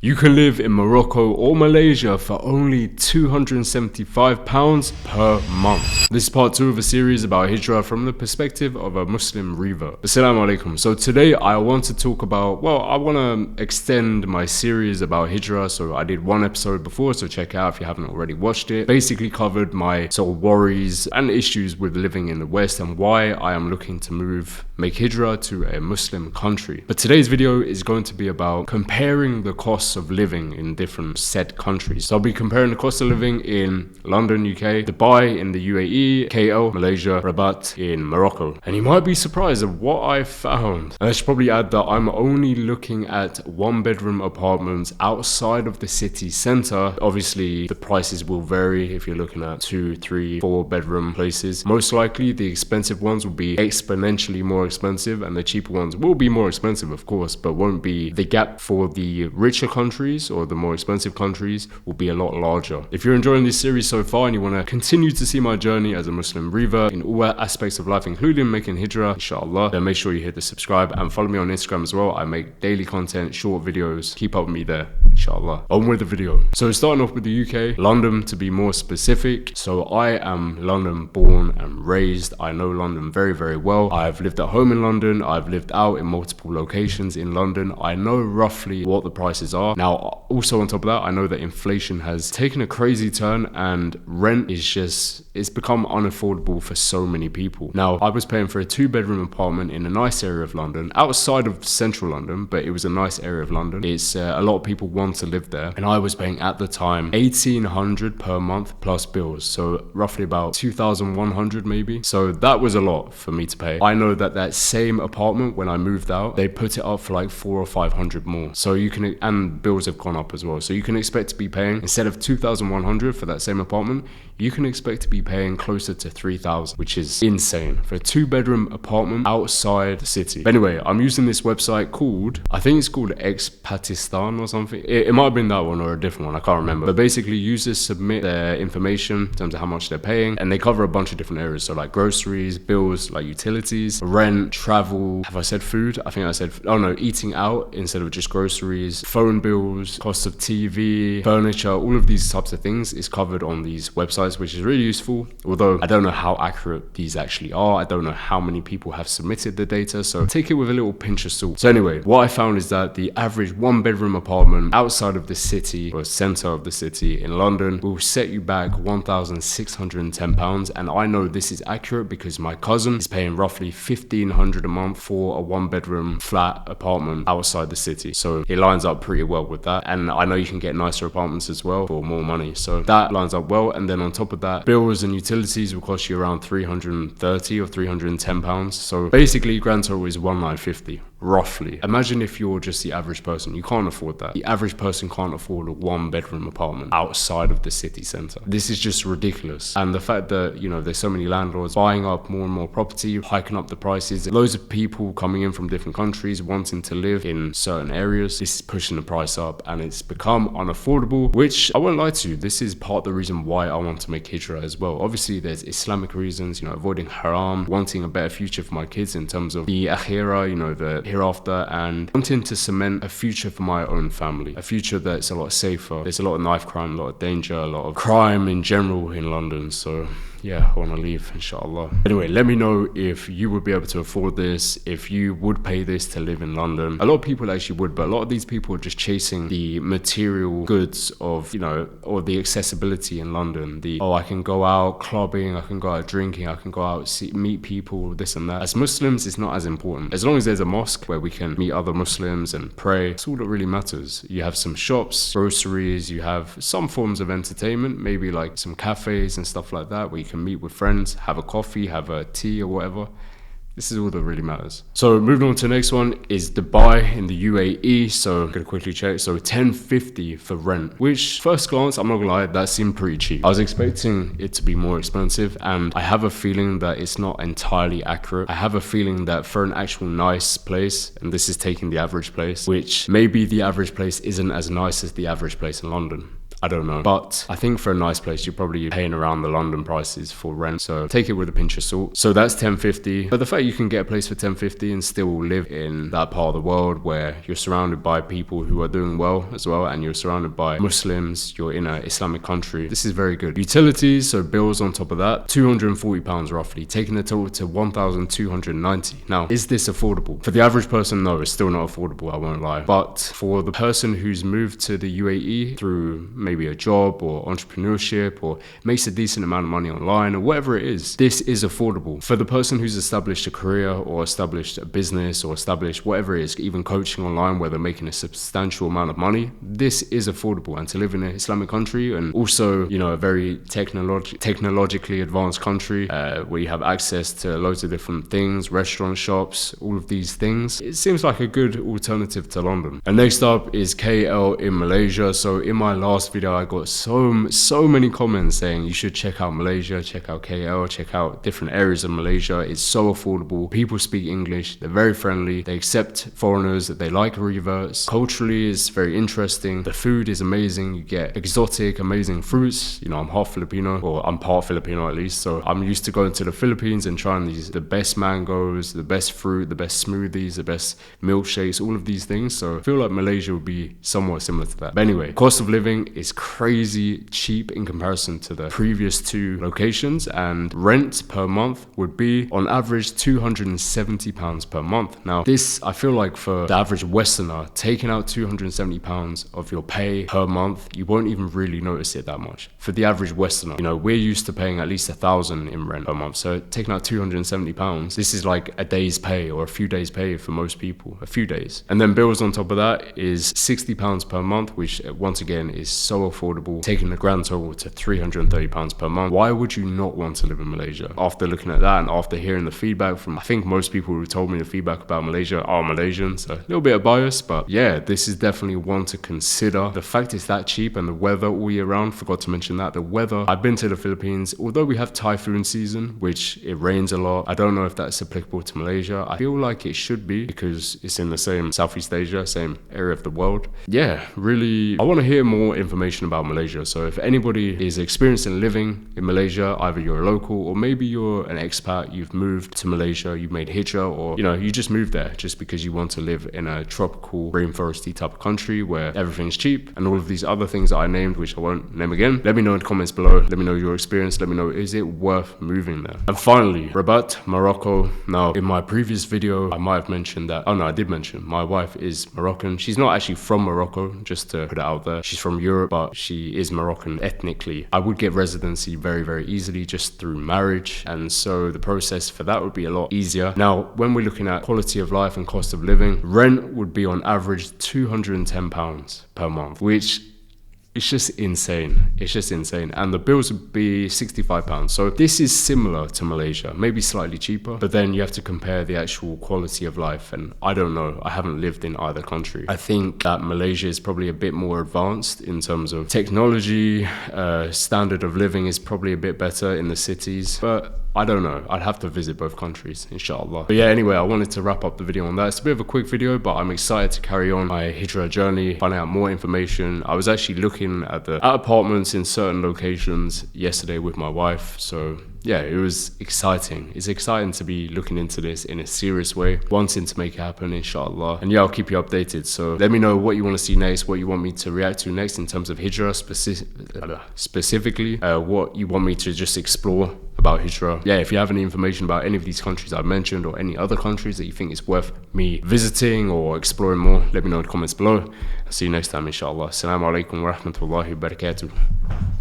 You can live in Morocco or Malaysia for only £275 per month. This is part 2 of a series about Hijrah from the perspective of a Muslim revert. Assalamu alaikum. So today I want to talk about, I want to extend my series about Hijrah. So I did one episode before, so check out if you haven't already watched it. Basically covered my sort of worries and issues with living in the West and why I am looking to make Hijrah to a Muslim country. But today's video is going to be about comparing the costs of living in different said countries. So I'll be comparing the cost of living in London, UK, Dubai in the UAE, KL, Malaysia, Rabat in Morocco. And you might be surprised at what I found. And I should probably add that I'm only looking at 1-bedroom apartments outside of the city centre. Obviously, the prices will vary if you're looking at 2, 3, 4-bedroom places. Most likely, the expensive ones will be exponentially more expensive, and the cheaper ones will be more expensive, of course, but won't be. The gap for the richer countries or the more expensive countries will be a lot larger. If you're enjoying this series so far and you want to continue to see my journey as a Muslim revert in all aspects of life, including making Hijrah, inshallah, then make sure you hit the subscribe and follow me on Instagram as well. I make daily content, short videos. Keep up with me there, inshallah. On with the video. So starting off with the UK, London to be more specific. So I am London born and raised. I know London very, very well. I've lived at home in London. I've lived out in multiple locations in London. I know roughly what the prices are. Now, also on top of that, I know that inflation has taken a crazy turn and rent it's become unaffordable for so many people. Now, I was paying for a 2-bedroom apartment in a nice area of London, outside of central London, but it was a nice area of London. It's a lot of people want to live there, and I was paying at the time £1,800 per month plus bills, so roughly about 2,100 maybe. So that was a lot for me to pay. I know that that same apartment, when I moved out, they put it up for like 400 or 500 more. So you can, and bills have gone up as well. So you can expect to be paying, instead of 2,100 for that same apartment, you can expect to be paying closer to 3,000, which is insane for a 2-bedroom apartment outside the city. But anyway, I'm using this website called, I think it's called Expatistan or something. It might have been that one or a different one, I can't remember. But basically, users submit their information in terms of how much they're paying, and they cover a bunch of different areas. So like groceries, bills, like utilities, rent, travel. Have I said food? I think I said, oh no, eating out instead of just groceries, phone bills, cost of TV, furniture, all of these types of things is covered on these websites, which is really useful. Although I don't know how accurate these actually are. I don't know how many people have submitted the data, so take it with a little pinch of salt. So anyway, what I found is that the average 1-bedroom apartment outside of the city or center of the city in London will set you back £1,610, and I know this is accurate because my cousin is paying roughly £1,500 a month for a 1-bedroom flat apartment outside the city. So it lines up pretty well with that, and I know you can get nicer apartments as well for more money, so that lines up well. And then on top of that, bills and utilities will cost you around £330 or £310. So basically, grand total is 1,950 roughly. Imagine if you're just the average person. You can't afford that. The average person can't afford a 1-bedroom apartment outside of the city center. This is just ridiculous. And the fact that, there's so many landlords buying up more and more property, hiking up the prices, loads of people coming in from different countries wanting to live in certain areas, this is pushing the price up, and it's become unaffordable, which I won't lie to you, this is part of the reason why I want to make Hijrah as well. Obviously, there's Islamic reasons, avoiding haram, wanting a better future for my kids in terms of the akhirah, the hereafter, and wanting to cement a future for my own family, a future that's a lot safer. There's a lot of knife crime, a lot of danger, a lot of crime in general in London. So yeah, I want to leave, inshallah. Anyway, let me know if you would be able to afford this, if you would pay this to live in London. A lot of people actually would, but a lot of these people are just chasing the material goods of, or the accessibility in London. I can go out clubbing, I can go out drinking, I can go out meet people, this and that. As Muslims, it's not as important. As long as there's a mosque where we can meet other Muslims and pray, that's all that really matters. You have some shops, groceries, you have some forms of entertainment, maybe like some cafes and stuff like that, where you can meet with friends, have a coffee, have a tea or whatever. This is all that really matters. So moving on to the next one is Dubai in the UAE. So I'm gonna quickly check. So 1050 for rent, which first glance, I'm not gonna lie, that seemed pretty cheap. I was expecting it to be more expensive, and I have a feeling that it's not entirely accurate. I have a feeling that for an actual nice place, and this is taking the average place, which maybe the average place isn't as nice as the average place in London. I don't know. But I think for a nice place, you're probably paying around the London prices for rent. So take it with a pinch of salt. So that's 1050. But the fact you can get a place for 1050 and still live in that part of the world where you're surrounded by people who are doing well as well, and you're surrounded by Muslims, you're in an Islamic country, this is very good. Utilities, so bills on top of that, £240 roughly, taking the total to 1,290. Now, is this affordable? For the average person, no, it's still not affordable, I won't lie. But for the person who's moved to the UAE through maybe a job or entrepreneurship, or makes a decent amount of money online or whatever it is, this is affordable. For the person who's established a career or established a business or established whatever it is, even coaching online where they're making a substantial amount of money, this is affordable. And to live in an Islamic country, and also, you know, a very technologically advanced country where you have access to loads of different things, restaurant shops, all of these things, it seems like a good alternative to London. And next up is KL in Malaysia. So in my last video, I got so many comments saying you should check out Malaysia, check out KL, check out different areas of Malaysia. It's so affordable. People speak English. They're very friendly. They accept foreigners. They like reverts. Culturally, it's very interesting. The food is amazing. You get exotic, amazing fruits. You know, I'm half Filipino, or I'm part Filipino at least. So I'm used to going to the Philippines and trying the best mangoes, the best fruit, the best smoothies, the best milkshakes, all of these things. So I feel like Malaysia would be somewhat similar to that. But anyway, cost of living is crazy cheap in comparison to the previous two locations, and rent per month would be on average £270 per month. Now this, I feel like for the average Westerner, taking out £270 of your pay per month, you won't even really notice it that much. For the average Westerner, you know, we're used to paying at least £1,000 in rent per month, so taking out £270, this is like a day's pay or a few days pay for most people, a few days. And then bills on top of that is £60 per month, which once again is so affordable, taking the grand total to £330 per month. Why would you not want to live in Malaysia? After looking at that and after hearing the feedback from, I think most people who told me the feedback about Malaysia are Malaysians, so a little bit of bias, but yeah, this is definitely one to consider. The fact it's that cheap, and the weather all year round, forgot to mention that, the weather. I've been to the Philippines, although we have typhoon season, which it rains a lot. I don't know if that's applicable to Malaysia. I feel like it should be, because it's in the same Southeast Asia, same area of the world. Yeah, really, I want to hear more information about Malaysia. So if anybody is experiencing living in Malaysia, either you're a local or maybe you're an expat, you've moved to Malaysia, you've made Hijrah, or you know, you just moved there just because you want to live in a tropical, rainforesty type of country where everything's cheap and all of these other things that I named, which I won't name again. Let me know in the comments below. Let me know your experience. Let me know, is it worth moving there? And finally, Rabat, Morocco. Now, in my previous video, I might have mentioned that, oh no, I did mention my wife is Moroccan. She's not actually from Morocco, just to put it out there. She's from Europe, but she is Moroccan ethnically. I would get residency very easily just through marriage, and so the process for that would be a lot easier. Now, when we're looking at quality of life and cost of living, rent would be on average £210 per month, which it's just insane. It's just insane. And the bills would be £65. So this is similar to Malaysia, maybe slightly cheaper, but then you have to compare the actual quality of life. And I don't know, I haven't lived in either country. I think that Malaysia is probably a bit more advanced in terms of technology, standard of living is probably a bit better in the cities, but I don't know. I'd have to visit both countries, inshallah. But yeah, anyway, I wanted to wrap up the video on that. It's a bit of a quick video, but I'm excited to carry on my Hijrah journey, finding out more information. I was actually looking at apartments in certain locations yesterday with my wife, so yeah, it was exciting. It's exciting to be looking into this in a serious way, wanting to make it happen, inshallah. And yeah, I'll keep you updated. So let me know what you want to see next, what you want me to react to next in terms of Hijrah specifically, what you want me to just explore about Hijrah. Yeah, if you have any information about any of these countries I've mentioned or any other countries that you think is worth me visiting or exploring more, let me know in the comments below. I'll see you next time, inshallah. Assalamu alaikum wa rahmatullahi wa barakatuh.